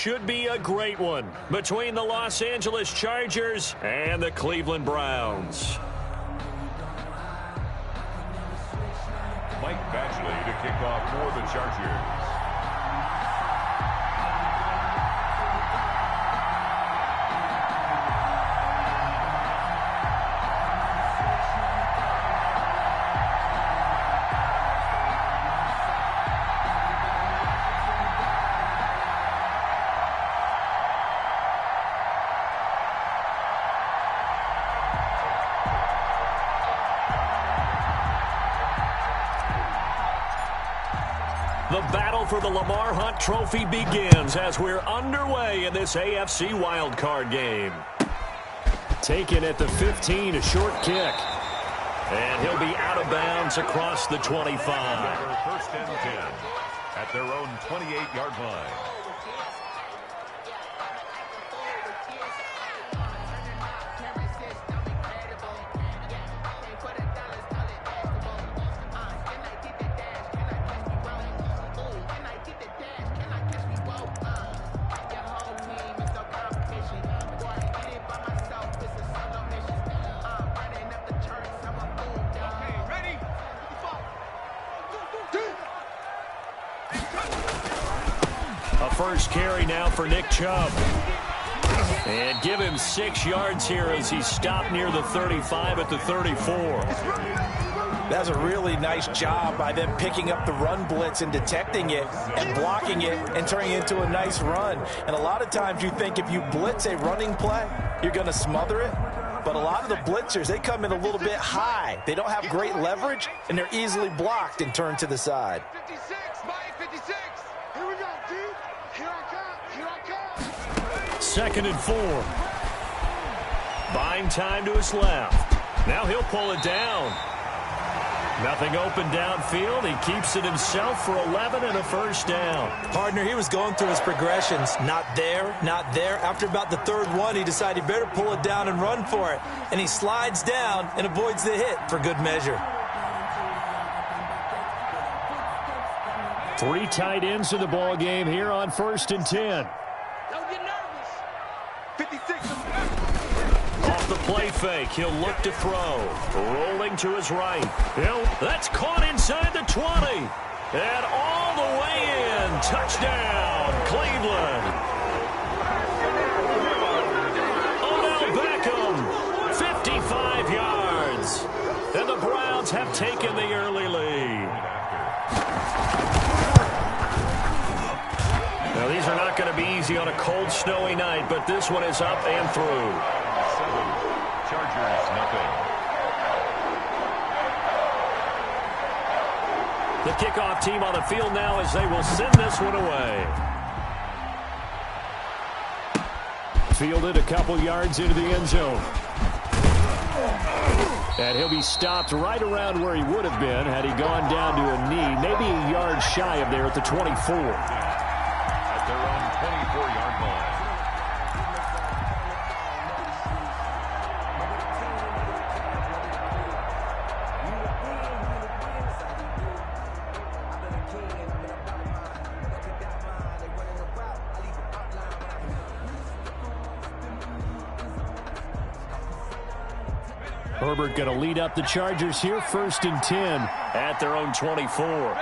should be a great one between the Los Angeles Chargers and the Cleveland Browns. Mike Badgley to kick off for the Chargers. The battle for the Lamar Hunt Trophy begins as we're underway in this AFC wildcard game. Taken at the 15, a short kick. And he'll be out of bounds across the 25. First and 10 at their own 28-yard line. First carry now for Nick Chubb. And give him 6 yards here as he stopped near the 35 at the 34. That's a really nice job by them picking up the run blitz and detecting it and blocking it and turning it into a nice run. And a lot of times you think if you blitz a running play, you're going to smother it. But a lot of the blitzers, they come in a little bit high. They don't have great leverage, and they're easily blocked and turned to the side. 56, Mike, 56. Here we go, D. Here I come. Second and 4. Buying time to his left. Now he'll pull it down. Nothing open downfield. He keeps it himself for 11 and a first down. Partner, he was going through his progressions. Not there, not there. After about the third one, he decided he better pull it down and run for it. And he slides down and avoids the hit for good measure. 3 tight ends in the ball game here on first and 10. Don't get nervous. 56. Off the play fake, he'll look to throw. Rolling to his right. That's caught inside the 20. And all the way in. Touchdown, Cleveland. Odell Beckham, 55 yards. And the Browns have taken the early lead. Now, these are not going to be easy on a cold, snowy night, but this one is up and through. Chargers, nothing. The kickoff team on the field now as they will send this one away. Fielded a couple yards into the end zone. And he'll be stopped right around where he would have been had he gone down to a knee, maybe a yard shy of there at the 24. At their own 24-yard line. Herbert going to lead up the Chargers here, first and 10 at their own 24.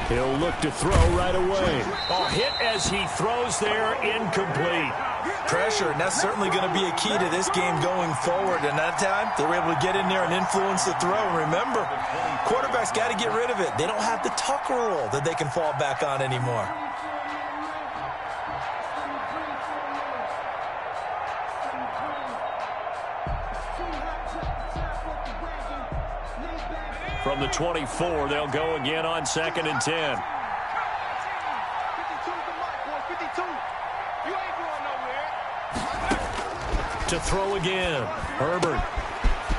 He'll look to throw right away. A hit as he throws there, incomplete. Pressure, and that's certainly going to be a key to this game going forward. And that time, they were able to get in there and influence the throw. And remember, quarterbacks got to get rid of it. They don't have the tuck rule that they can fall back on anymore. From the 24, they'll go again on second and 10. 52 to Mike, boy. 52. You ain't going nowhere. To throw again. Herbert.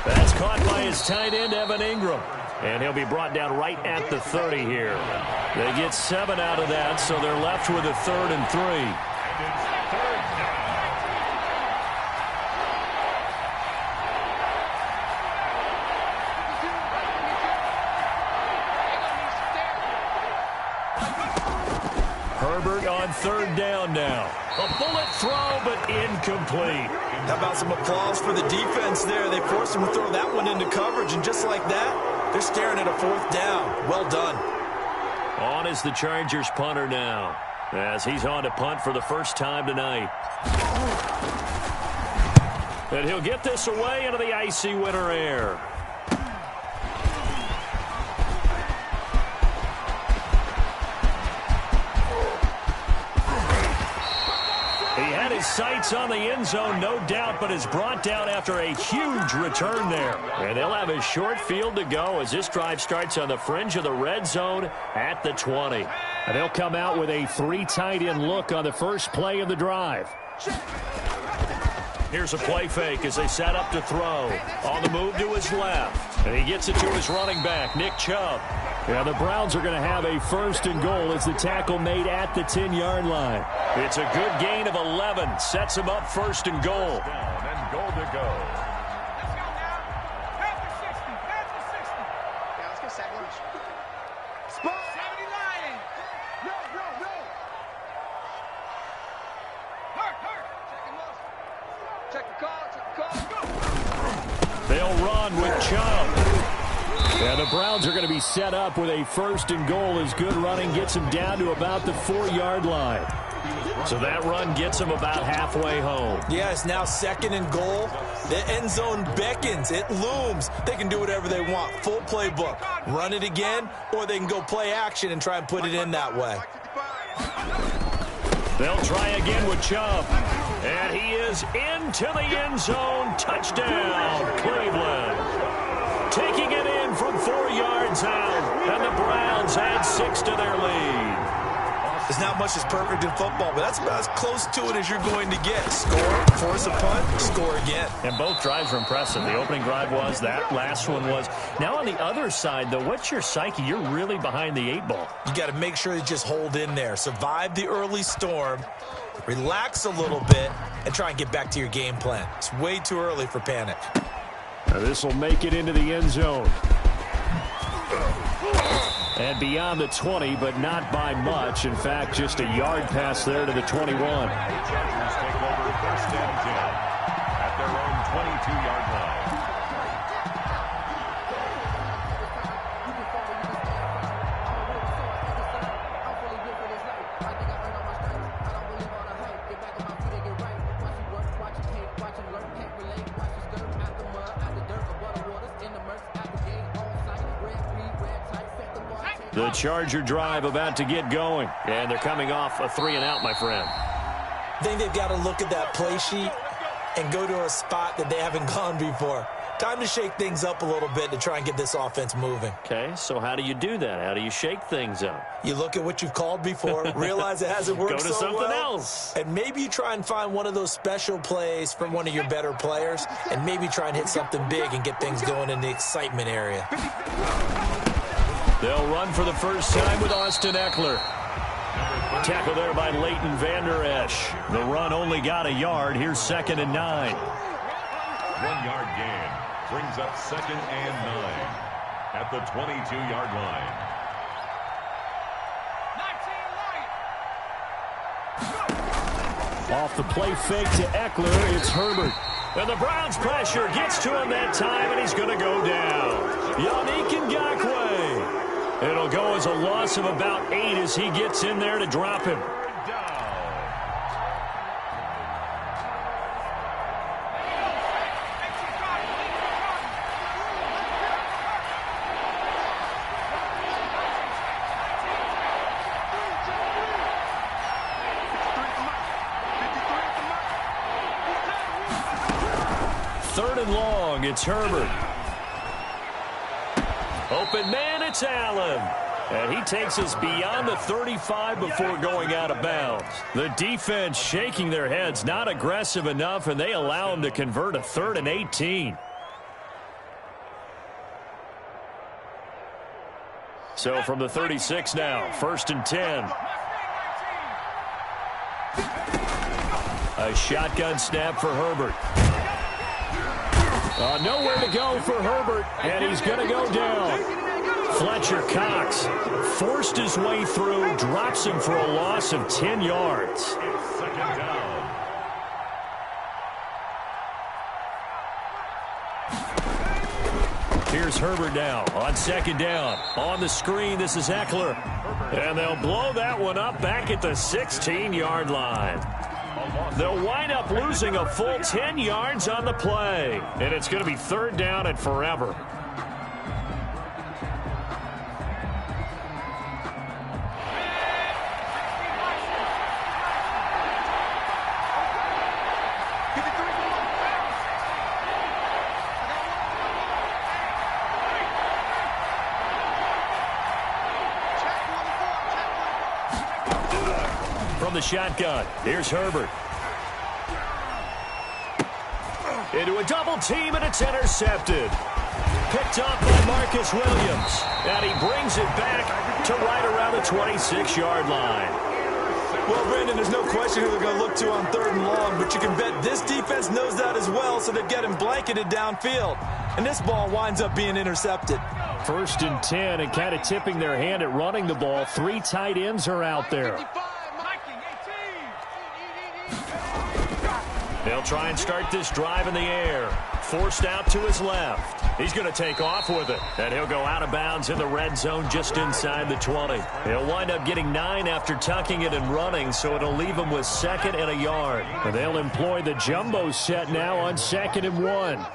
That's caught by his tight end, Evan Ingram. And he'll be brought down right at the 30 here. They get 7 out of that, so they're left with a 3rd and 3. Herbert on 3rd down now. A bullet throw, but incomplete. How about some applause for the defense there? They forced him to throw that one into coverage, and just like that, they're staring at a 4th down. Well done. On is the Chargers punter now, as he's on to punt for the first time tonight. And he'll get this away into the icy winter air. He had his sights on the end zone, no doubt, but is brought down after a huge return there. And they'll have a short field to go as this drive starts on the fringe of the red zone at the 20. And they'll come out with a 3 tight end look on the first play of the drive. Here's a play fake as they set up to throw. On the move to his left. And he gets it to his running back, Nick Chubb. Yeah, the Browns are going to have a 1st and goal as the tackle made at the 10-yard line. It's a good gain of 11. Sets him up 1st and goal. Down and goal to go. Let's go now. Panther 60. Panther 60. Yeah, let's go sack lunch. Spot 79. No, no, no. Hurt. Check him up. Check the call. Go. They'll run with Chubb. Yeah, the Browns are going to be set up with a 1st and goal as good running gets them down to about the 4-yard line. So that run gets them about halfway home. Yeah, it's now 2nd and goal. The end zone beckons. It looms. They can do whatever they want. Full playbook. Run it again, or they can go play action and try and put it in that way. They'll try again with Chubb. And he is into the end zone. Touchdown, Cleveland. Taking it in from 4 yards out. And the Browns add 6 to their lead. There's not much that's perfect in football, but that's about as close to it as you're going to get. Score, force a punt, score again. And both drives were impressive. The opening drive was, that last one was. Now on the other side, though, what's your psyche? You're really behind the 8 ball. You got to make sure you just hold in there. Survive the early storm, relax a little bit, and try and get back to your game plan. It's way too early for panic. This will make it into the end zone. And beyond the 20, but not by much. In fact, just a yard pass there to the 21. Chargers take over 1st and 10 at their own 22-yard line. The Charger drive about to get going. And they're coming off a 3-and-out, my friend. I think they've got to look at that play sheet and go to a spot that they haven't gone before. Time to shake things up a little bit to try and get this offense moving. Okay, so how do you do that? How do you shake things up? You look at what you've called before, realize it hasn't worked Go to so something well, else. and maybe you try and find one of those special plays from one of your better players, and maybe try and hit something big and get things going in the excitement area. They'll run for the first time with Austin Eckler. Tackle there by Leighton Vander Esch. The run only got a yard. Here's 2nd and 9. 1-yard gain brings up 2nd and 9 at the 22-yard line. 19 Off the play fake to Eckler, it's Herbert. And the Browns pressure gets to him that time, and he's going to go down. Yannick Ngakoue. It'll go as a loss of about 8 as he gets in there to drop him. Third and long, it's Herbert. Open man, it's Allen. And he takes us beyond the 35 before going out of bounds. The defense shaking their heads, not aggressive enough, and they allow him to convert a 3rd and 18. So from the 36 now, 1st and 10. A shotgun snap for Herbert. Nowhere to go for Herbert, and he's going to go down. Fletcher Cox forced his way through, drops him for a loss of 10 yards. Second down. Here's Herbert now on second down. On the screen, this is Eckler. And they'll blow that one up back at the 16-yard line. They'll wind up losing a full 10 yards on the play. And it's going to be third down and forever. From the shotgun, here's Herbert. Into a double team, and it's intercepted. Picked up by Marcus Williams. And he brings it back to right around the 26-yard line. Well, Brandon, there's no question who they're going to look to on third and long, but you can bet this defense knows that as well, so they've got him blanketed downfield. And this ball winds up being intercepted. First and 10, and kind of tipping their hand at running the ball. 3 tight ends are out there. They'll try and start this drive in the air. Forced out to his left. He's going to take off with it. And he'll go out of bounds in the red zone just inside the 20. He'll wind up getting 9 after tucking it and running, so it'll leave him with 2nd and a yard. And they'll employ the jumbo set now on 2nd and 1.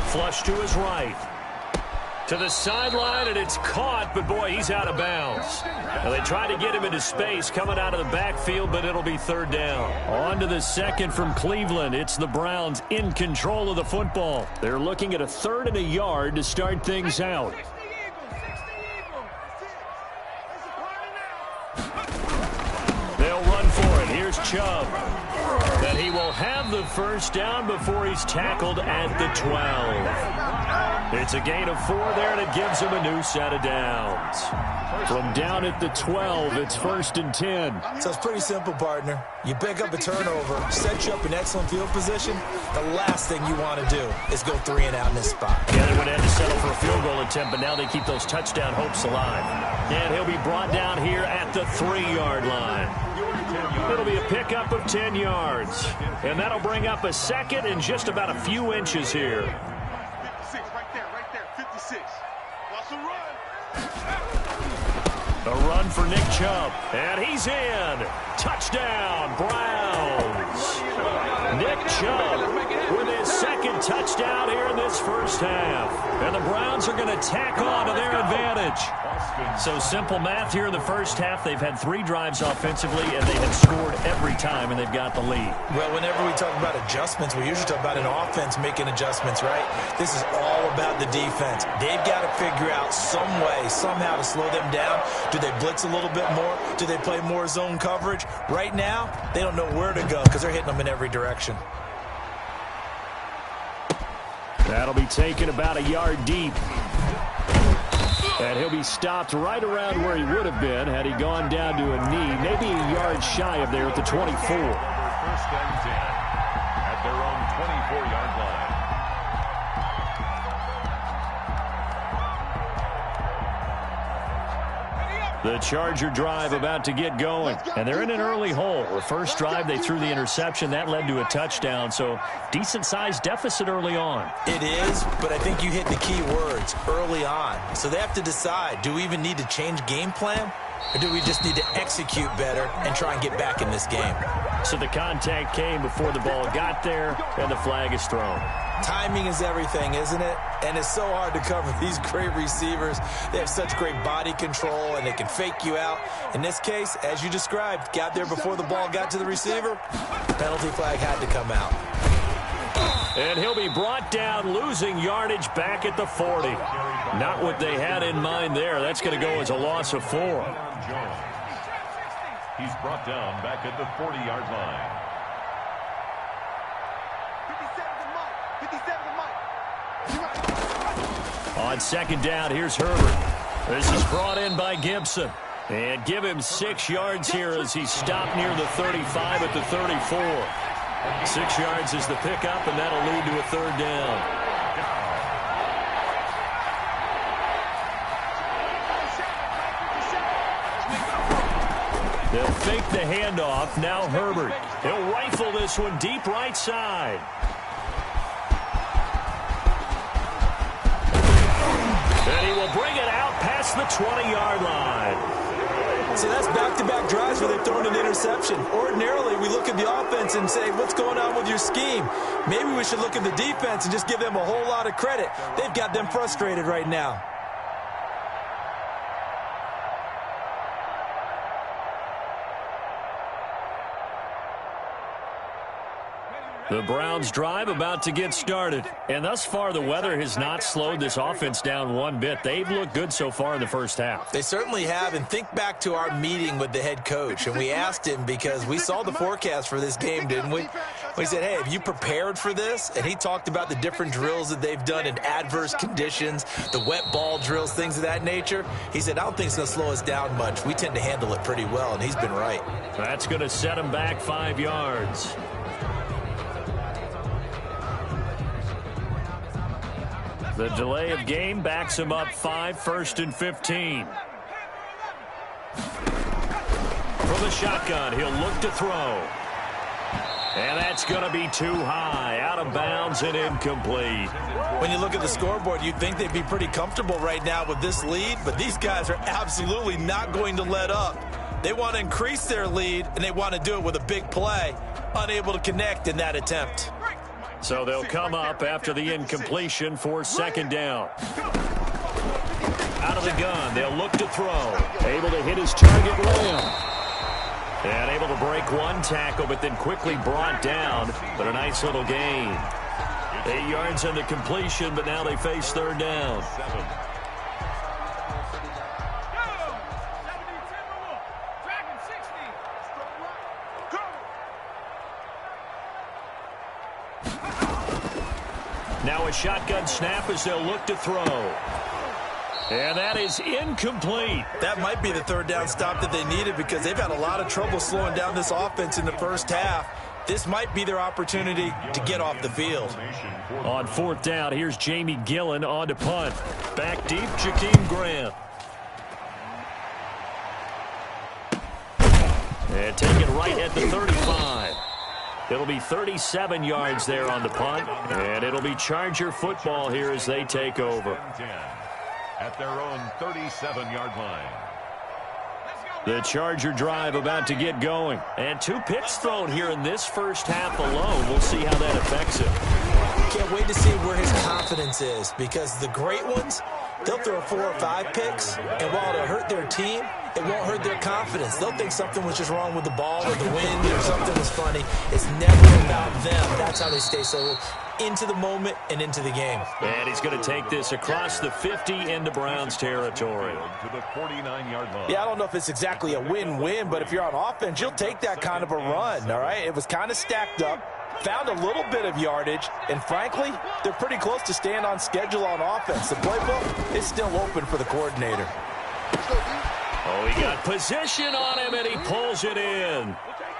Flush to his right. To the sideline, and it's caught, but boy, he's out of bounds. Now they try to get him into space coming out of the backfield, but it'll be third down. On to the second from Cleveland. It's the Browns in control of the football. They're looking at a 3rd and a yard to start things out. They'll run for it. Here's Chubb. And he will have the first down before he's tackled at the 12. It's a gain of 4 there, and it gives him a new set of downs. From down at the 12, it's 1st and 10. So it's pretty simple, partner. You pick up a turnover, set you up in excellent field position. The last thing you want to do is go 3 and out in this spot. Yeah, they would have to settle for a field goal attempt, but now they keep those touchdown hopes alive. And he'll be brought down here at the 3-yard line. It'll be a pickup of 10 yards. And that'll bring up a 2nd and just about a few inches here. 56, right there, 56. Watch the run. A run for Nick Chubb. And he's in. Touchdown, Browns. Nick Chubb with his 2nd touchdown here in this first half. And the Browns are going to tack on to their advantage. So simple math here in the first half. They've had 3 drives offensively, and they have scored every time, and they've got the lead. Well, whenever we talk about adjustments, we usually talk about an offense making adjustments, right? This is all about the defense. They've got to figure out some way, somehow to slow them down. Do they blitz a little bit more? Do they play more zone coverage? Right now, they don't know where to go because they're hitting them in every direction. That'll be taken about a yard deep. And he'll be stopped right around where he would have been had he gone down to a knee, maybe a yard shy of there at the 24. 1st and 10 at their own 24-yard line. The Charger drive about to get going, and they're in an early hole. The first drive, they threw the interception. That led to a touchdown, so decent-sized deficit early on. It is, but I think you hit the key words, early on. So they have to decide, do we even need to change game plan, or do we just need to execute better and try and get back in this game? So the contact came before the ball got there, and the flag is thrown. Timing is everything, isn't it? And it's so hard to cover these great receivers. They have such great body control, and they can fake you out. In this case, as you described, got there before the ball got to the receiver. Penalty flag had to come out. And he'll be brought down, losing yardage back at the 40. Not what they had in mind there. That's going to go as a loss of 4. He's brought down back at the 40-yard line. 57 to Mike. On 2nd down, here's Herbert. This is brought in by Gibson. And give him 6 yards here as he stopped near the 35 at the 34. 6 yards is the pickup, and that'll lead to a third down. They'll fake the handoff. Now Herbert. He'll rifle this one deep right side. And he will bring it out past the 20-yard line. So that's back-to-back drives where they've thrown an interception. Ordinarily, we look at the offense and say, what's going on with your scheme? Maybe we should look at the defense and just give them a whole lot of credit. They've got them frustrated right now. The Browns' drive about to get started. And thus far, the weather has not slowed this offense down one bit. They've looked good so far in the first half. They certainly have. And think back to our meeting with the head coach. And we asked him because we saw the forecast for this game, didn't we? We said, hey, have you prepared for this? And he talked about the different drills that they've done in adverse conditions, the wet ball drills, things of that nature. He said, I don't think it's going to slow us down much. We tend to handle it pretty well, and he's been right. That's going to set him back 5 yards. The delay of game backs him up 5, 1st and 15. From the shotgun, he'll look to throw. And that's going to be too high, out of bounds and incomplete. When you look at the scoreboard, you'd think they'd be pretty comfortable right now with this lead, but these guys are absolutely not going to let up. They want to increase their lead, and they want to do it with a big play. Unable to connect in that attempt. So they'll come up after the incompletion for 2nd down. Out of the gun, they'll look to throw. Able to hit his target Lamb. And able to break one tackle, but then quickly brought down. But a nice little gain. 8 yards on the completion, but now they face 3rd down. Now a shotgun snap as they'll look to throw. And that is incomplete. That might be the 3rd down stop that they needed because they've had a lot of trouble slowing down this offense in the first half. This might be their opportunity to get off the field. On 4th down, here's Jamie Gillen on to punt. Back deep, Jakeem Grant. And take it right at the 35. It'll be 37 yards there on the punt, and it'll be Charger football here as they take over. At their own 37-yard line. The Charger drive about to get going, and 2 picks thrown here in this first half alone. We'll see how that affects him. Can't wait to see where his confidence is because the great ones, they'll throw 4 or 5 picks, and while it'll hurt their team, it won't hurt their confidence. They'll think something was just wrong with the ball or the wind or something was funny. It's never about them. That's how they stay so into the moment and into the game. And he's going to take this across the 50 into Browns territory. To the 49-yard line. Yeah, I don't know if it's exactly a win-win, but if you're on offense, you'll take that kind of a run, all right? It was kind of stacked up, found a little bit of yardage, and frankly, they're pretty close to staying on schedule on offense. The playbook is still open for the coordinator. Oh, he got position on him, and he pulls it in.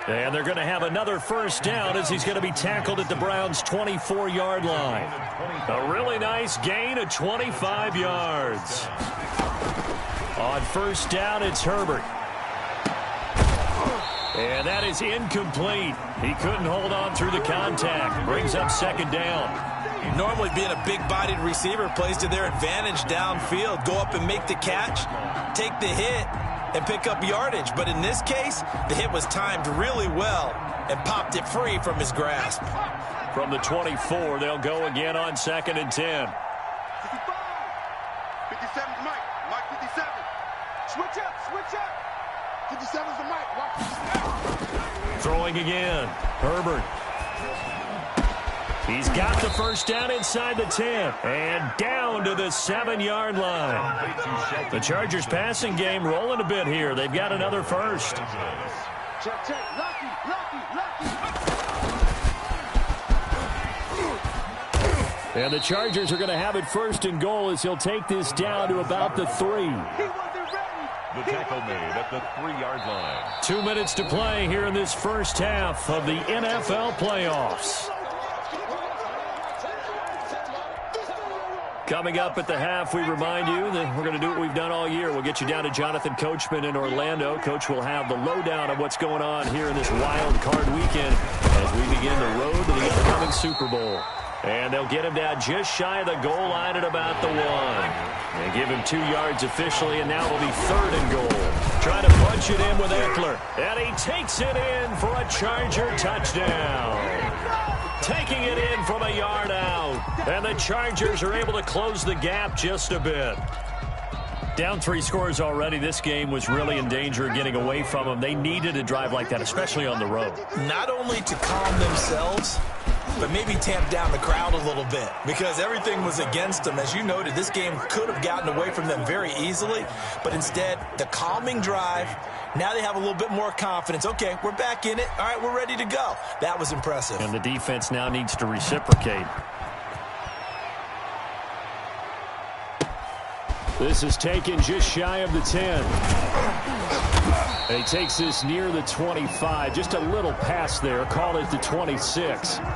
And they're going to have another 1st down as he's going to be tackled at the Browns' 24-yard line. A really nice gain of 25 yards. On 1st down, it's Herbert. And that is incomplete. He couldn't hold on through the contact. Brings up 2nd down. Normally being a big-bodied receiver plays to their advantage downfield. Go up and make the catch, take the hit, and pick up yardage. But in this case, the hit was timed really well and popped it free from his grasp. From the 24, they'll go again on 2nd and 10. 57. 57's Mike. Mike 57. Switch up. 57's the Mike. Watch. Throwing again. Herbert. He's got the 1st down inside the 10 and down to the 7-yard line. The Chargers passing game rolling a bit here. They've got another 1st. Check. Lucky. And the Chargers are going to have it 1st and goal as he'll take this down to about the 3. The tackle made at the 3-yard line. 2 minutes to play here in this first half of the NFL playoffs. Coming up at the half, we remind you that we're going to do what we've done all year. We'll get you down to Jonathan Coachman in Orlando. Coach will have the lowdown of what's going on here in this wild card weekend as we begin the road to the upcoming Super Bowl. And they'll get him down just shy of the goal line at about the 1. They give him 2 yards officially, and now it'll be 3rd and goal. Trying to punch it in with Eckler. And he takes it in for a Charger touchdown. Taking it in from a yard out. And the Chargers are able to close the gap just a bit. Down 3 scores already. This game was really in danger of getting away from them. They needed a drive like that, especially on the road. Not only to calm themselves, but maybe tamp down the crowd a little bit because everything was against them. As you noted, this game could have gotten away from them very easily, but instead, the calming drive, now they have a little bit more confidence. Okay, we're back in it. All right, we're ready to go. That was impressive. And the defense now needs to reciprocate. This is taken just shy of the 10. And he takes this near the 25. Just a little pass there. Call it the 26. Their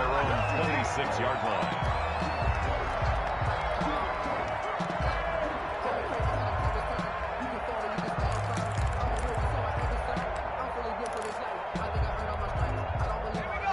own 26-yard line.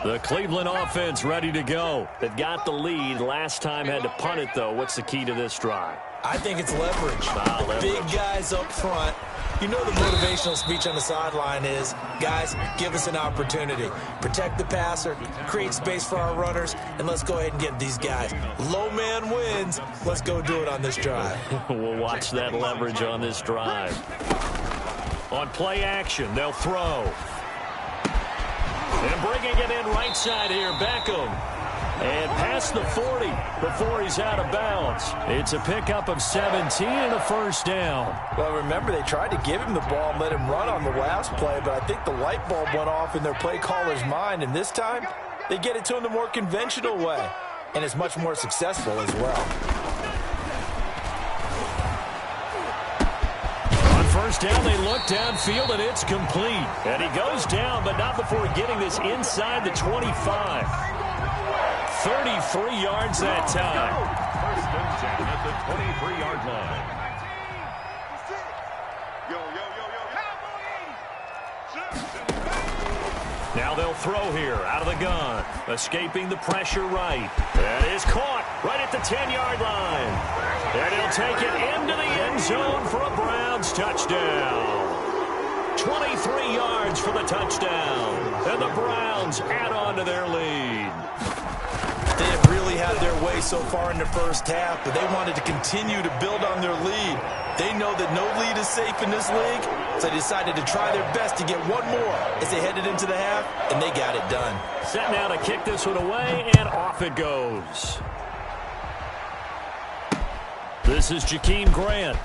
The Cleveland offense ready to go. They've got the lead. Last time had to punt it, though. What's the key to this drive? I think it's leverage. Leverage. Big guys up front. You know the motivational speech on the sideline is, guys, give us an opportunity. Protect the passer, create space for our runners, and let's go ahead and get these guys. Low man wins. Let's go do it on this drive. We'll watch that leverage on this drive. On play action, they'll throw. And bringing it in right side here, Beckham. And past the 40 before he's out of bounds. It's a pickup of 17 and a 1st down. Well, remember, they tried to give him the ball and let him run on the last play, but I think the light bulb went off in their play caller's mind, and this time they get it to him the more conventional way, and it's much more successful as well. On 1st down, they look downfield, and it's complete. And he goes down, but not before getting this inside the 25. 33 yards that time. 1st and 10 at the 23-yard line. Now they'll throw here out of the gun. Escaping the pressure right. That is caught right at the 10-yard line. And he'll take it into the end zone for a Browns touchdown. 23 yards for the touchdown. And the Browns add on to their lead. They have really had their way so far in the first half, but they wanted to continue to build on their lead. They know that no lead is safe in this league, so they decided to try their best to get one more as they headed into the half, and they got it done. Set now to kick this one away, and off it goes. This is Jakeem Grant.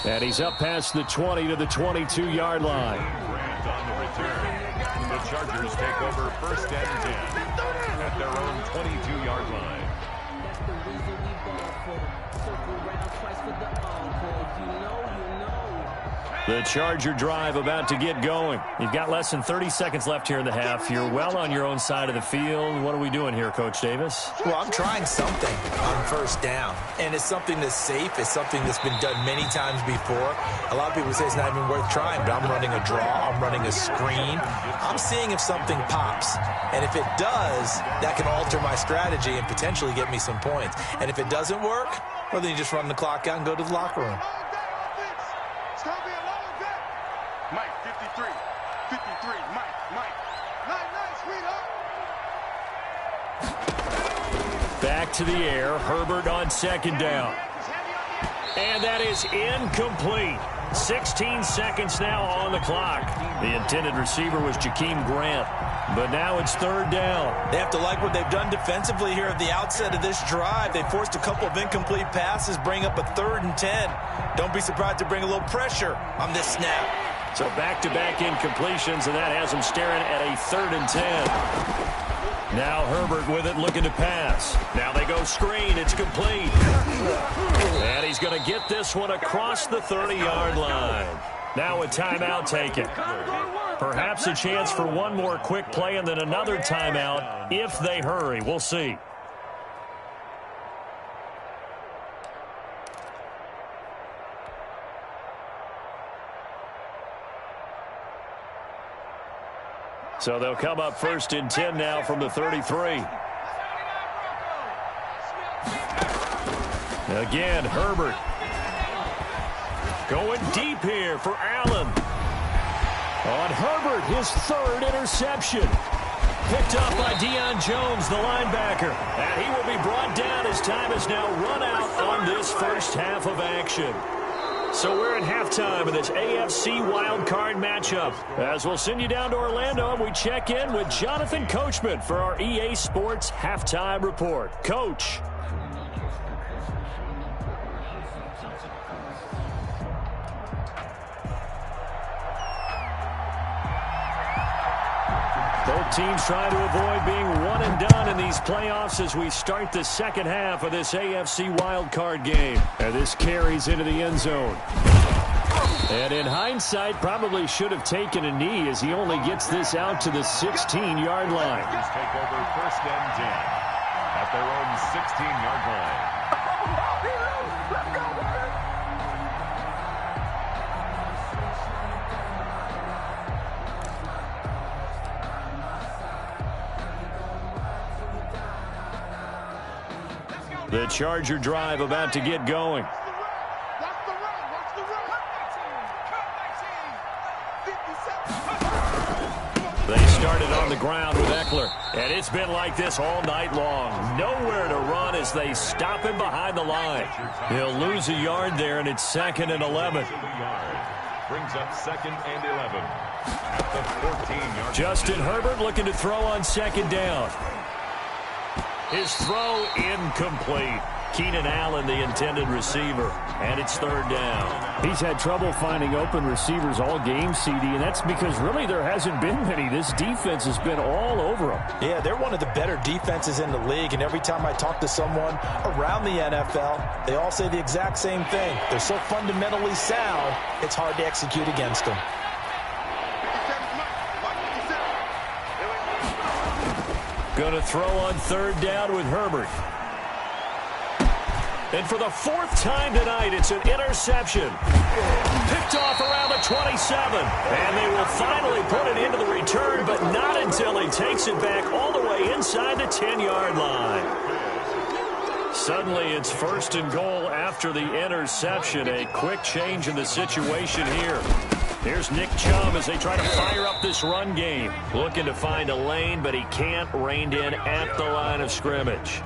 And he's up past the 20 to the 22-yard line. Grant on the return. The Chargers take over 1st and 10 at their own 22-yard line. That's the reason we ball for them. Circle around twice for the encore. If you know, you know. The Charger drive about to get going. You've got less than 30 seconds left here in the half. You're well on your own side of the field. What are we doing here, Coach Davis? Well, I'm trying something on 1st down, and it's something that's safe. It's something that's been done many times before. A lot of people say it's not even worth trying, but I'm running a draw. I'm running a screen. I'm seeing if something pops, and if it does, that can alter my strategy and potentially get me some points. And if it doesn't work, well, then you just run the clock out and go to the locker room. Mike, 53, Mike. Nice, sweetheart. Back to the air. Herbert on 2nd down. And that is incomplete. 16 seconds now on the clock. The intended receiver was Jakeem Grant. But now it's 3rd down. They have to like what they've done defensively here at the outset of this drive. They forced a couple of incomplete passes, bring up a 3rd and 10. Don't be surprised to bring a little pressure on this snap. So back-to-back incompletions, and that has him staring at a 3rd and 10. Now Herbert with it, looking to pass. Now they go screen. It's complete. And he's going to get this one across the 30-yard line. Now a timeout taken. Perhaps a chance for one more quick play and then another timeout if they hurry. We'll see. So they'll come up 1st and 10 now from the 33. Again, Herbert. Going deep here for Allen. On Herbert, his 3rd interception. Picked up by Deion Jones, the linebacker. And he will be brought down as time has now run out on this first half of action. So we're at halftime of this AFC wildcard matchup. As we'll send you down to Orlando, and we check in with Jonathan Coachman for our EA Sports Halftime Report. Coach. Both teams trying to avoid being one and done in these playoffs as we start the second half of this AFC wildcard game. And this carries into the end zone. And in hindsight, probably should have taken a knee as he only gets this out to the 16-yard line. Take over 1st and 10 at their own 16-yard line. The Charger drive about to get going. They started on the ground with Eckler, and it's been like this all night long. Nowhere to run as they stop him behind the line. He'll lose a yard there, and it's 2nd and 11. Brings up 2nd and 11 at the 14-yard. Justin Herbert looking to throw on 2nd down. His throw incomplete. Keenan Allen, the intended receiver, and it's 3rd down. He's had trouble finding open receivers all game, CD, and that's because really there hasn't been many. This defense has been all over them. Yeah, they're one of the better defenses in the league, and every time I talk to someone around the NFL, they all say the exact same thing. They're so fundamentally sound, it's hard to execute against them. Going to throw on 3rd down with Herbert. And for the 4th time tonight, it's an interception. Picked off around the 27. And they will finally put it into the return, but not until he takes it back all the way inside the 10-yard line. Suddenly, it's 1st and goal after the interception. A quick change in the situation here. Here's Nick Chubb as they try to fire up this run game. Looking to find a lane, but he can't. Reined in at the line of scrimmage.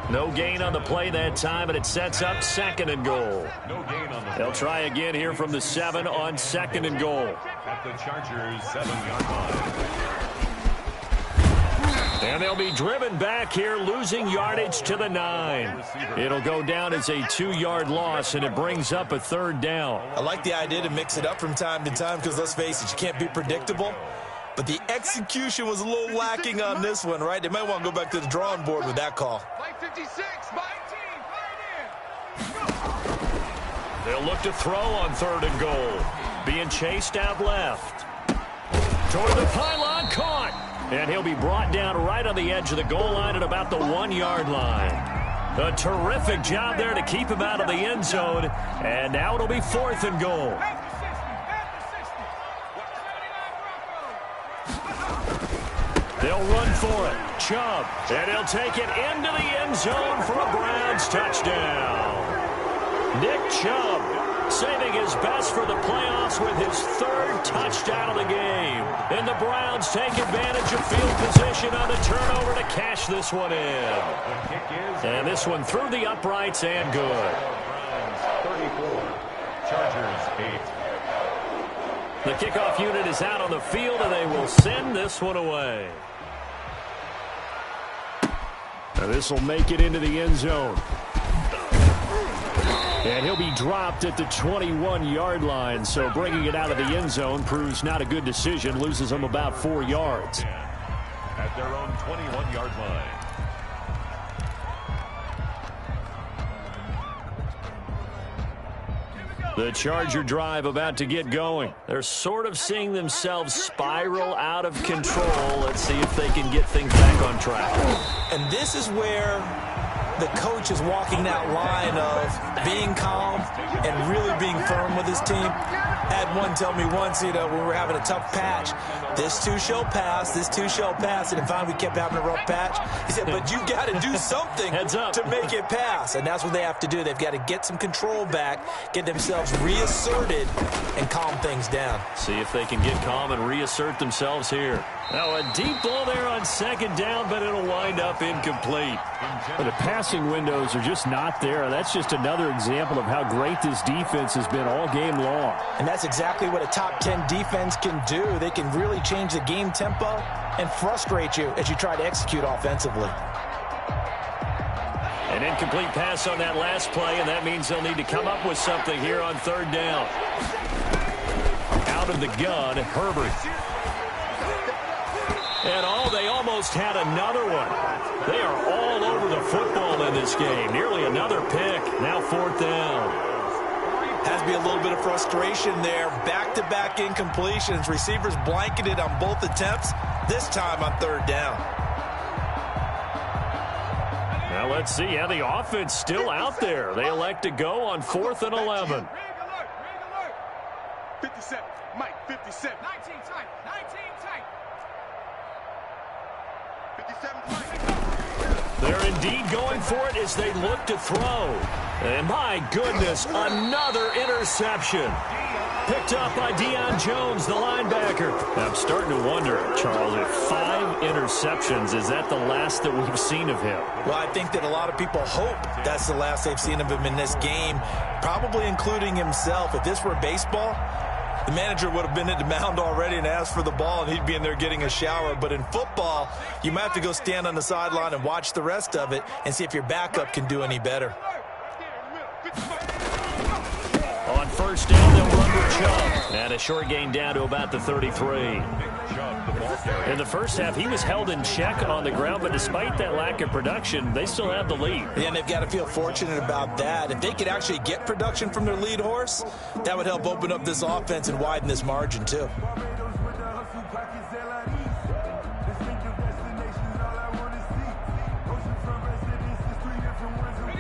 No gain on the play that time, and it sets up 2nd and goal. No gain on the They'll try again here from the 7 on 2nd and goal. at the Chargers' 7-yard line. And they'll be driven back here, losing yardage to the 9. It'll go down as a 2-yard loss, and it brings up a 3rd down. I like the idea to mix it up from time to time because, let's face it, you can't be predictable. But the execution was a little lacking on this one, right? They might want to go back to the drawing board with that call. Play 56, my team, play it in. They'll look to throw on 3rd and goal. Being chased out left. Toward the pylon, caught. And he'll be brought down right on the edge of the goal line at about the 1-yard line. A terrific job there to keep him out of the end zone. And now it'll be 4th and goal. They'll run for it. Chubb. And he'll take it into the end zone for a Browns touchdown. Nick Chubb saving his best for the playoffs with his 3rd touchdown of the game. And the Browns take advantage of field position on the turnover to cash this one in. And this one through the uprights and good. Browns 34, Chargers 8. The kickoff unit is out on the field, and they will send this one away. Now this will make it into the end zone. And he'll be dropped at the 21-yard line. So bringing it out of the end zone proves not a good decision. Loses him about 4 yards. At their own 21-yard line. The Charger drive about to get going. They're sort of seeing themselves spiral out of control. Let's see if they can get things back on track. And this is where the coach is walking that line of being calm and really being firm with his team. Had one tell me once, when we were having a tough patch, this too shall pass, this too shall pass. And finally we kept having a rough patch. He said, but you got to do something to make it pass. And that's what they have to do. They've got to get some control back, get themselves reasserted, and calm things down. See if they can get calm and reassert themselves here. Now a deep ball there on second down, but it'll wind up incomplete. But the passing windows are just not there. That's just another example of how great this defense has been all game long. And that's exactly what a top 10 defense can do. They can really change the game tempo and frustrate you as you try to execute offensively. An incomplete pass on that last play, and that means they'll need to come up with something here on third down. Out of the gun, Herbert. And they almost had another one. They are all over the football in this game. Nearly another pick. Now fourth down. Has to be a little bit of frustration there. Back-to-back incompletions. Receivers blanketed on both attempts, this time on third down. Now let's see how the offense still out there. They elect to go on 4th and 11. 57. Mike, 57. 19 tight. 19 tight. 57 tight. They're indeed going for it as they look to throw. And my goodness, another interception. Picked up by Deion Jones, the linebacker. I'm starting to wonder, Charles, if 5 interceptions, is that the last that we've seen of him? Well, I think that a lot of people hope that's the last they've seen of him in this game, probably including himself. If this were baseball, the manager would have been at the mound already and asked for the ball, and he'd be in there getting a shower. But in football, you might have to go stand on the sideline and watch the rest of it and see if your backup can do any better. On first down, they'll run with Chubb. And a short gain down to about the 33. In the first half, he was held in check on the ground, but despite that lack of production, they still have the lead. And they've got to feel fortunate about that. If they could actually get production from their lead horse, that would help open up this offense and widen this margin, too.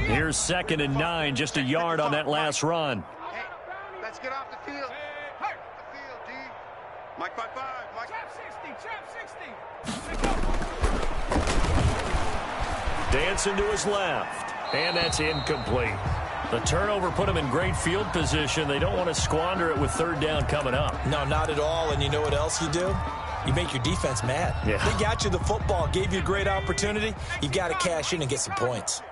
Here's 2nd and 9, just a yard on that last run. Hey, let's get off the field. Hey, the field, D. Mike 5-5. Mike. Trap 60. Trap 60. Dancing to his left. And that's incomplete. The turnover put them in great field position. They don't want to squander it with third down coming up. No, not at all. And you know what else you do? You make your defense mad. Yeah. They got you the football, gave you a great opportunity. You've got to cash in and get some points.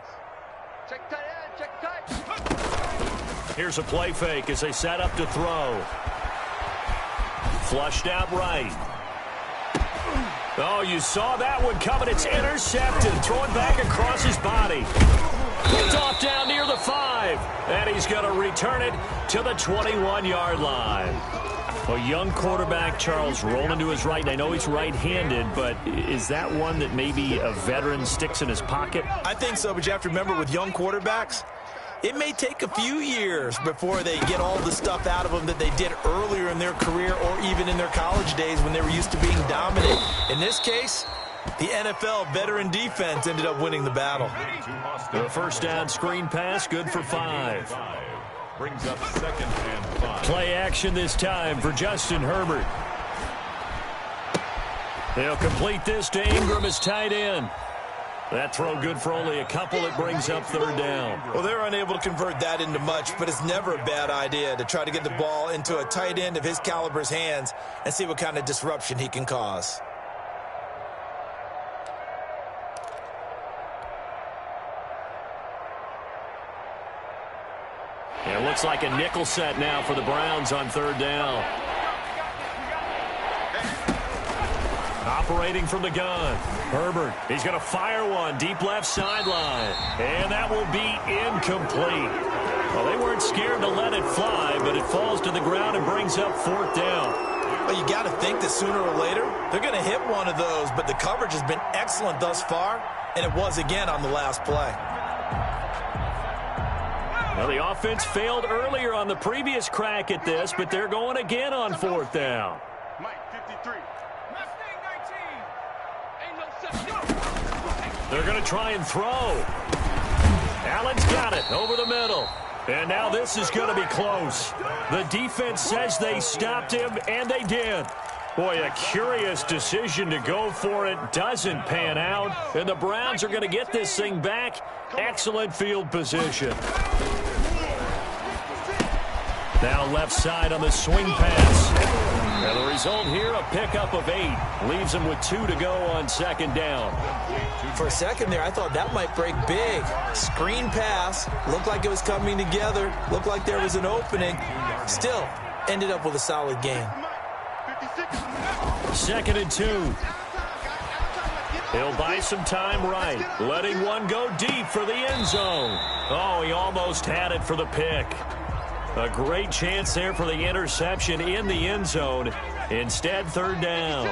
Check tight end. Check tight. Here's a play fake as they set up to throw. Flushed out right. Oh, you saw that one coming. It's intercepted. Thrown back across his body. Picked off down near the 5. And he's going to return it to the 21-yard line. A young quarterback, Charles, rolling to his right. I know he's right-handed, but is that one that maybe a veteran sticks in his pocket? I think so, but you have to remember with young quarterbacks, it may take a few years before they get all the stuff out of them that they did earlier in their career or even in their college days when they were used to being dominant. In this case, the NFL veteran defense ended up winning the battle. The first down screen pass, good for 5. Brings up 2nd and 5. Play action this time for Justin Herbert. They'll complete this to Ingram as tight end. That throw good for only a couple. It brings up third down. Well, they're unable to convert that into much, but it's never a bad idea to try to get the ball into a tight end of his caliber's hands and see what kind of disruption he can cause. It looks like a nickel set now for the Browns on third down. Operating from the gun. Herbert, he's going to fire one deep left sideline. And that will be incomplete. Well, they weren't scared to let it fly, but it falls to the ground and brings up 4th down. Well, you got to think that sooner or later they're going to hit one of those, but the coverage has been excellent thus far, and it was again on the last play. Well, the offense failed earlier on the previous crack at this, but they're going again on 4th down. They're going to try and throw. Allen's got it over the middle. And now this is going to be close. The defense says they stopped him, and they did. Boy, a curious decision to go for it. Doesn't pan out. And the Browns are going to get this thing back. Excellent field position. Now left side on the swing pass. And the result here, a pickup of 8. Leaves them with 2 to go on 2nd down. For a second there, I thought that might break big. Screen pass. Looked like it was coming together. Looked like there was an opening. Still, ended up with a solid gain. 2nd and 2. He'll buy some time right. Letting one go deep for the end zone. Oh, he almost had it for the pick. A great chance there for the interception in the end zone. Instead, 3rd down.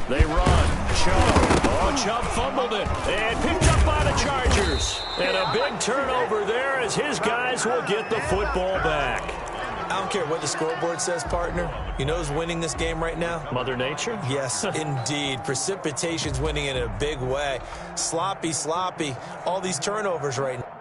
They run. Chubb. Oh, Chubb fumbled it. And picked up by the Chargers. And a big turnover there as his guys will get the football back. I don't care what the scoreboard says, partner. You know who's winning this game right now? Mother Nature? Yes, indeed. Precipitation's winning in a big way. Sloppy. All these turnovers right now.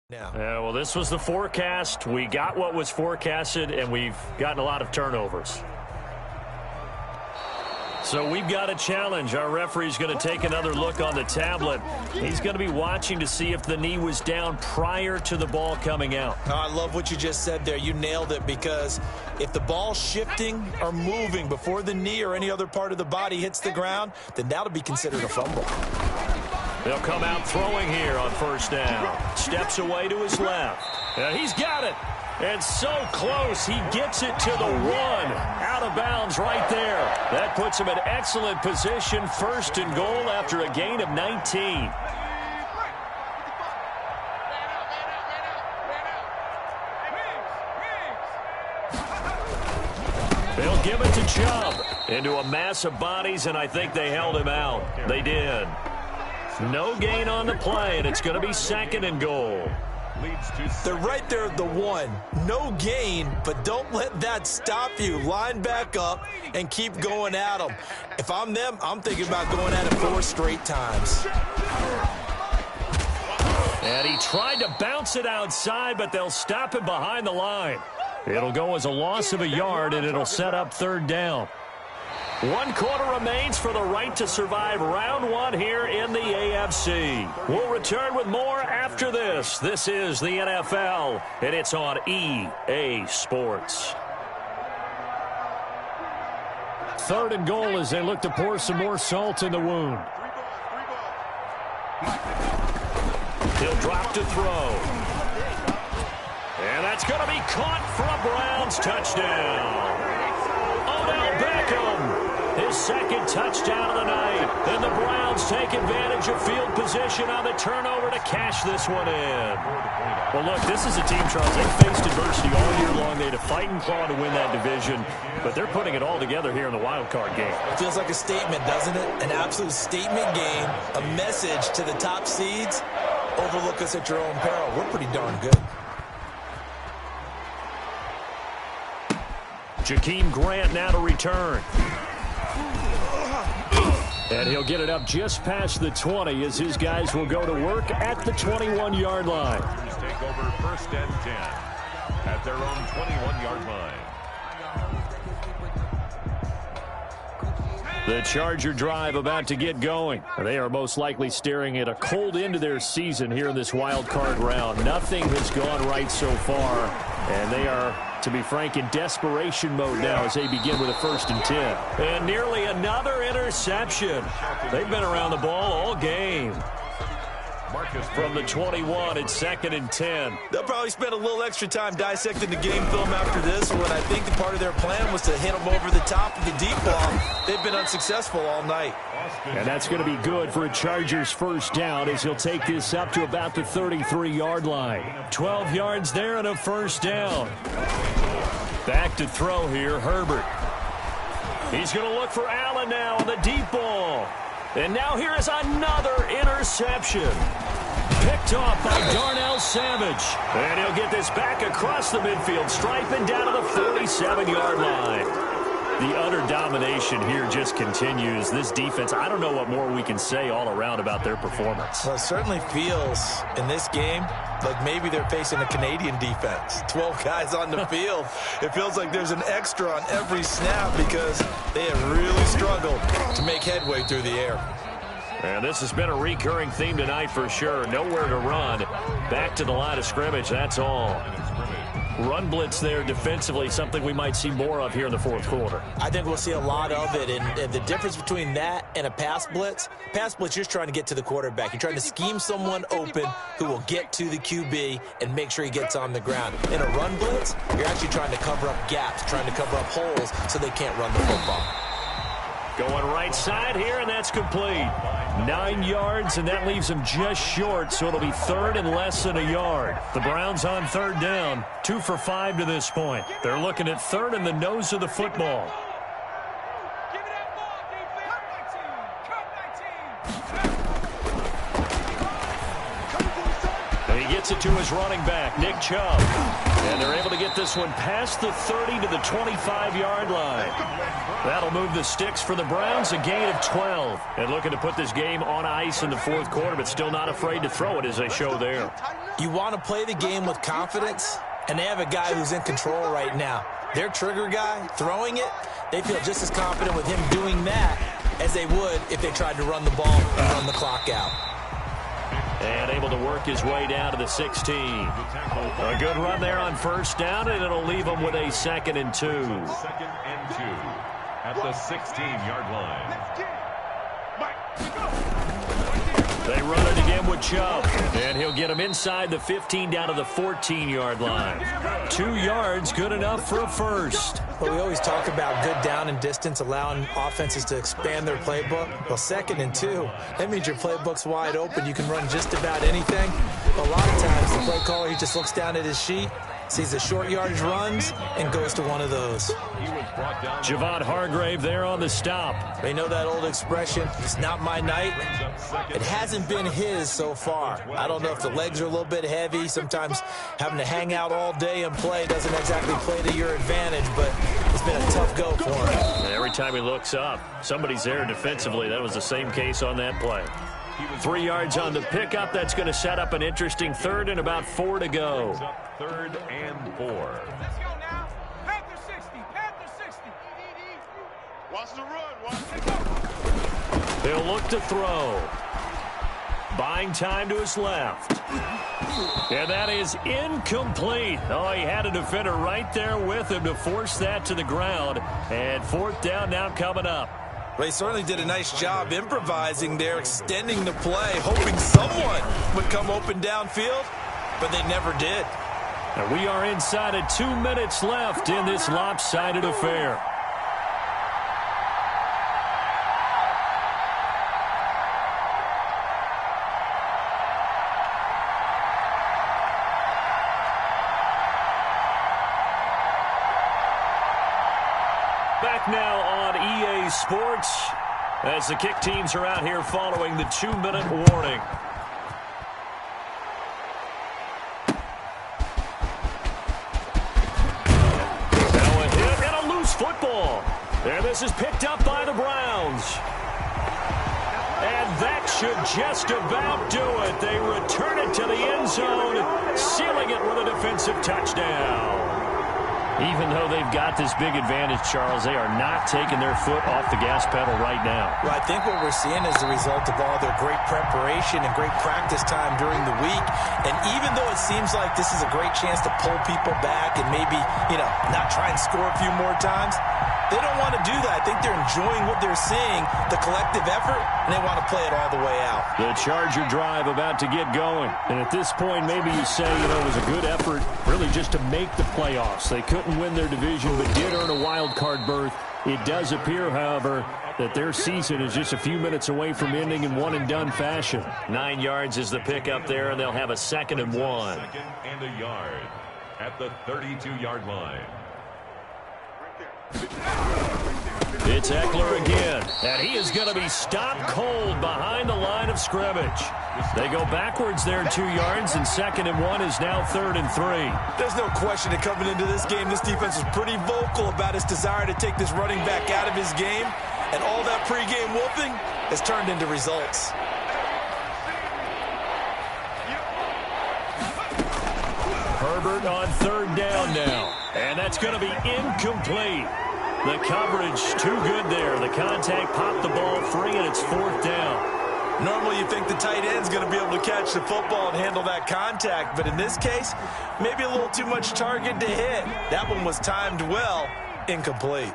Yeah, well, this was the forecast. We got what was forecasted, and we've gotten a lot of turnovers. So we've got a challenge. Our referee's going to take another look on the tablet. He's going to be watching to see if the knee was down prior to the ball coming out. Oh, I love what you just said there. You nailed it, because if the ball's shifting or moving before the knee or any other part of the body hits the ground, then that'll be considered a fumble. They'll come out throwing here on 1st down. Steps away to his left. He's got it. And so close, he gets it to the 1. Out of bounds right there. That puts him in excellent position. 1st and goal after a gain of 19. They'll give it to Chubb. Into a mass of bodies, and I think they held him out. They did. No gain on the play, and it's going to be 2nd and goal. They're right there at the 1. No gain, but don't let that stop you. Line back up and keep going at them. If I'm them, I'm thinking about going at it 4 straight times. And he tried to bounce it outside, but they'll stop him behind the line. It'll go as a loss of a yard, and it'll set up 3rd down. 1 quarter remains for the right to survive round 1 here in the AFC. We'll return with more after this. This is the NFL, and it's on EA Sports. 3rd and goal as they look to pour some more salt in the wound. He'll drop to throw. And that's going to be caught for a Browns touchdown. Odell Beckham. His 2nd touchdown of the night. And the Browns take advantage of field position on the turnover to cash this one in. Well, look, this is a team, Charles. They faced adversity all year long. They had to fight and claw to win that division. But they're putting it all together here in the wild card game. It feels like a statement, doesn't it? An absolute statement game. A message to the top seeds. Overlook us at your own peril. We're pretty darn good. Jakeem Grant now to return. And he'll get it up just past the 20 as his guys will go to work at the 21-yard line. Take over 1st and 10 at their own 21-yard line. The Charger drive about to get going. They are most likely staring at a cold end to their season here in this wild card round. Nothing has gone right so far, and they are, to be frank, in desperation mode now as they begin with a 1st and 10. And nearly another interception. They've been around the ball all game. From the 21, it's 2nd and 10. They'll probably spend a little extra time dissecting the game film after this one. I think the part of their plan was to hit them over the top of the deep ball. They've been unsuccessful all night. And that's going to be good for a Chargers first down as he'll take this up to about the 33-yard line. 12 yards there and a first down. Back to throw here, Herbert. He's going to look for Allen now on the deep ball. And now here is another interception. Picked off by Darnell Savage. And he'll get this back across the midfield stripe and down to the 47-yard line. The utter domination here just continues. This defense, I don't know what more we can say all around about their performance. Well, it certainly feels in this game like maybe they're facing a Canadian defense. 12 guys on the field. It feels like there's an extra on every snap because they have really struggled to make headway through the air. And this has been a recurring theme tonight for sure. Nowhere to run. Back to the line of scrimmage, that's all. Run blitz there defensively, something we might see more of here in the fourth quarter. I think we'll see a lot of it, and the difference between that and a pass blitz, you're just trying to get to the quarterback. You're trying to scheme someone open who will get to the QB and make sure he gets on the ground. In a run blitz, you're actually trying to cover up gaps, trying to cover up holes so they can't run the football. Going right side here, and that's complete. 9 yards, and that leaves them just short, so it'll be third and less than a yard. The Browns on third down, 2 for 5 to this point. They're looking at third in the nose of the football. Give me that ball, defense. And he gets it to his running back, Nick Chubb. And they're able to get this one past the 30 to the 25-yard line. That'll move the sticks for the Browns, a gain of 12. And looking to put this game on ice in the fourth quarter, but still not afraid to throw it as they show there. You want to play the game with confidence, and they have a guy who's in control right now. Their trigger guy, throwing it, they feel just as confident with him doing that as they would if they tried to run the ball and run the clock out. And able to work his way down to the 16. A good run there on first down, and it'll leave him with a 2nd and 2. 2nd and 2 at the 16-yard line. They run it again with Chubb, and he'll get him inside the 15 down to the 14-yard line. 2 yards, good enough for a first. Well, we always talk about good down and distance, allowing offenses to expand their playbook. Well, 2nd and 2, that means your playbook's wide open. You can run just about anything. But a lot of times, the play caller, he just looks down at his sheet, sees the short yardage runs, and goes to one of those. Javon Hargrave there on the stop. They know that old expression, it's not my night. It hasn't been his so far. I don't know if the legs are a little bit heavy. Sometimes having to hang out all day and play doesn't exactly play to your advantage, but it's been a tough go for him. And every time he looks up, somebody's there defensively. That was the same case on that play. 3 yards on the pickup. That's going to set up an interesting third and about 4 to go. 3rd and 4. Let's go now. Panther 60. Panther 60. Watch the run. Watch the He'll look to throw. Buying time to his left. And that is incomplete. Oh, he had a defender right there with him to force that to the ground. And 4th down now coming up. Well, he certainly did a nice job improvising there, extending the play, hoping someone would come open downfield, but they never did. And we are inside of 2 minutes left in this lopsided affair. Back now on EA Sports as the kick teams are out here following the 2-minute warning. Now a hit and a loose football. And this is picked up by the Browns. And that should just about do it. They return it to the end zone, sealing it with a defensive touchdown. Even though they've got this big advantage, Charles, they are not taking their foot off the gas pedal right now. Well, I think what we're seeing is the result of all their great preparation and great practice time during the week. And even though it seems like this is a great chance to pull people back and maybe, not try and score a few more times, They don't want to do that. I think they're enjoying what they're seeing, the collective effort, and they want to play it all the way out. The Charger drive about to get going. And at this point, maybe you say, it was a good effort really just to make the playoffs. They couldn't win their division, but did earn a wild card berth. It does appear, however, that their season is just a few minutes away from ending in one-and-done fashion. 9 yards is the pickup there, and they'll have a 2nd and 1. 2nd and a yard at the 32-yard line. It's Eckler again, and he is going to be stopped cold behind the line of scrimmage. They go backwards there 2 yards, and 2nd and 1 is now 3rd and 3. There's no question that coming into this game, this defense was pretty vocal about its desire to take this running back out of his game, and all that pregame whooping has turned into results. Herbert on 3rd down now, and that's going to be incomplete. The coverage too good there. The contact popped the ball free, and it's 4th down. Normally you think the tight end's going to be able to catch the football and handle that contact, but in this case, maybe a little too much target to hit. That one was timed well, incomplete.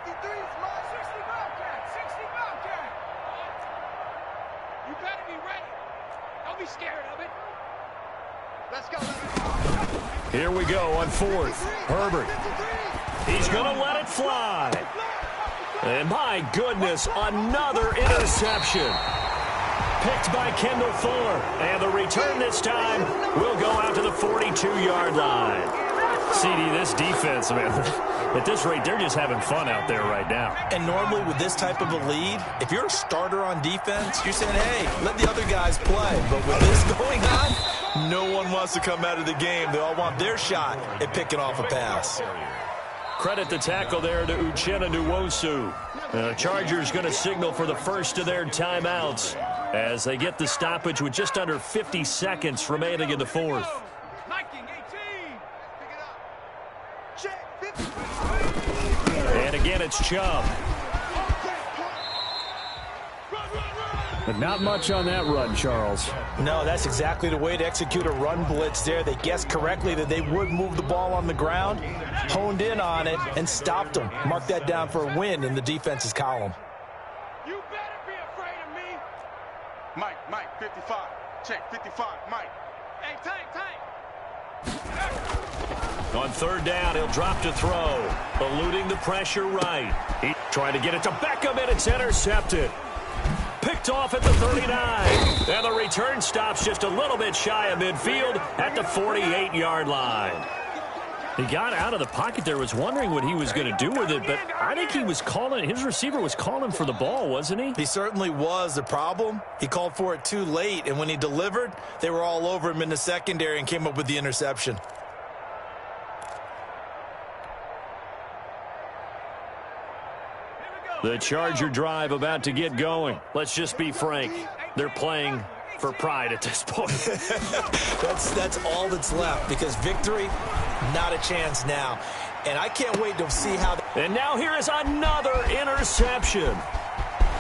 You better be ready. Don't be scared of it. Let's go. Here we go on 4th. Herbert. He's going to let it fly. And my goodness, another interception. Picked by Kendall Fuller. And the return this time will go out to the 42-yard line. CD, this defense, man, at this rate, they're just having fun out there right now. And normally with this type of a lead, if you're a starter on defense, you're saying, hey, let the other guys play. But with this going on, no one wants to come out of the game. They all want their shot at picking off a pass. Credit the tackle there to Uchenna Nwosu. The Chargers going to signal for the first of their timeouts as they get the stoppage with just under 50 seconds remaining in the 4th. And again, it's Chubb. But not much on that run, Charles. No, that's exactly the way to execute a run blitz there. They guessed correctly that they would move the ball on the ground, honed in on it, and stopped them. Mark that down for a win in the defense's column. You better be afraid of me. Mike, 55. Check, 55, Mike. Hey, Tank. On 3rd down, he'll drop to throw. Eluding the pressure right. He trying to get it to Beckham, and it's intercepted. Picked off at the 39. And the return stops just a little bit shy of midfield at the 48-yard line. He got out of the pocket there, was wondering what he was going to do with it, but I think he was calling, his receiver was calling for the ball, wasn't he? He certainly was. The problem, he called for it too late, and when he delivered, they were all over him in the secondary and came up with the interception. The Charger drive about to get going. Let's just be frank. They're playing for pride at this point. That's all that's left, because victory, not a chance now. And I can't wait to see how... And now here is another interception.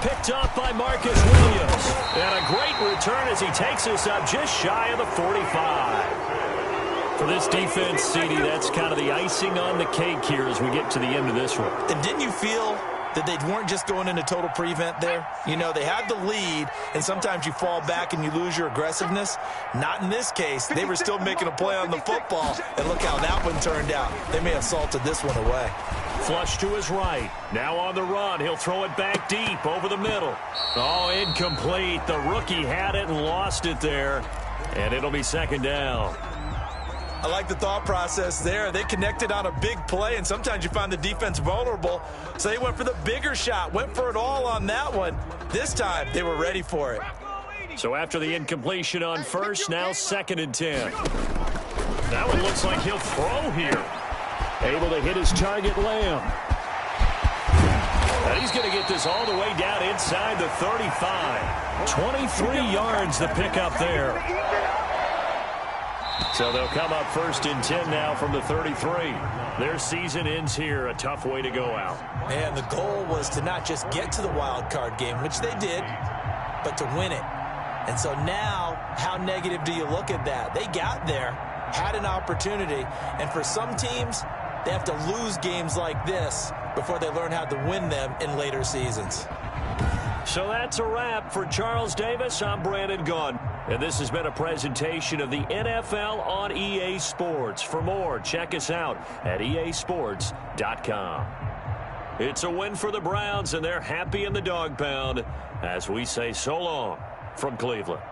Picked up by Marcus Williams. And a great return as he takes us up just shy of the 45. For this defense, CD, that's kind of the icing on the cake here as we get to the end of this one. And didn't you feel that they weren't just going into total prevent there? You know, they had the lead, and sometimes you fall back and you lose your aggressiveness. Not in this case. They were still making a play on the football, and look how that one turned out. They may have salted this one away. Flush to his right. Now on the run. He'll throw it back deep over the middle. Oh, incomplete. The rookie had it and lost it there, and it'll be 2nd down. I like the thought process there. They connected on a big play, and sometimes you find the defense vulnerable. So they went for the bigger shot, went for it all on that one. This time, they were ready for it. So after the incompletion on first, now 2nd and 10. That one looks like he'll throw here. Able to hit his target, Lamb. And he's going to get this all the way down inside the 35. 23 yards the pickup there. So they'll come up 1st and 10 now from the 33. Their season ends here. A tough way to go out. And the goal was to not just get to the wild card game, which they did, but to win it. And so now, how negative do you look at that? They got there, had an opportunity, and for some teams, they have to lose games like this before they learn how to win them in later seasons. So that's a wrap for Charles Davis. I'm Brandon Gaudin. And this has been a presentation of the NFL on EA Sports. For more, check us out at easports.com. It's a win for the Browns, and they're happy in the dog pound as we say so long from Cleveland.